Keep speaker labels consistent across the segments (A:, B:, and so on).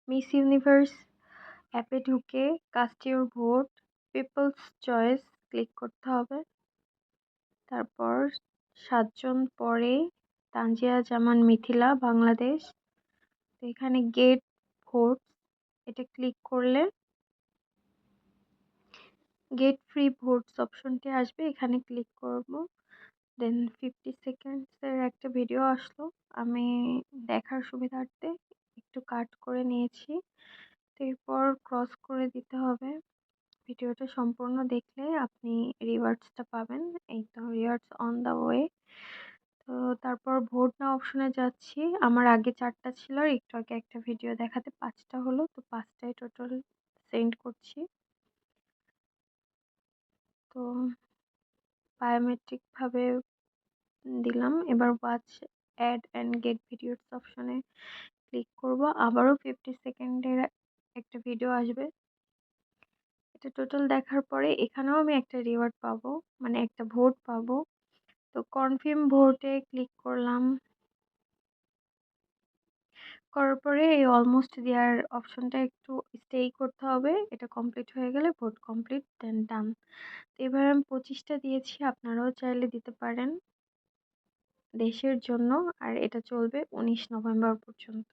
A: Miss Universe অ্যাপে ঢুকে cast your vote, people's choice click করতে হবে। তারপর 7 জন পরে তানজিয়া জামান মিথিলা বাংলাদেশ। তো এখানে গেট ভোট এটা ক্লিক করলে গেট ফ্রি ভোটস অপশনটি আসবে, এখানে ক্লিক করব। দেন 50 সেকেন্ডসের একটা ভিডিও আসলো, আমি দেখার সুবিধার্থে একটু কাট করে নিয়েছি। এরপর ক্রস করে দিতে হবে। ভিডিওটা সম্পূর্ণ দেখলে আপনি রিওয়ার্ডসটা পাবেন। এই তো রিওয়ার্ডস অন দ্য ওয়ে। তো তারপর ভোট নাও অপশনে যাচ্ছি। আমার আগে 4টা ছিল আর একটু আগে একটা ভিডিও দেখাতে 5টা হলো, তো 5টাই টোটাল সেন্ড করছি। তো বায়োমেট্রিক ভাবে দিলাম। এবার watch ad and get videos অপশনে ক্লিক করব। আবারও 50 সেকেন্ডের একটা ভিডিও আসবে। এটা টোটাল দেখার পরে এখানেও আমি একটা রিওয়ার্ড পাবো, মানে একটা ভোট পাবো। তো কনফার্ম ভোটে ক্লিক করলাম। করার পরে এই অলমোস্ট দেয়ার অপশনটা একটু স্টে করতে হবে। এটা কমপ্লিট হয়ে গেলে ভোট কমপ্লিট, দেন ডান। তো এবার আমি 25টা দিয়েছি, আপনারাও চাইলে দিতে পারেন দেশের জন্য। আর এটা চলবে 19 নভেম্বর পর্যন্ত।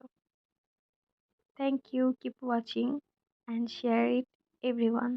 A: Thank you, keep watching and share it everyone.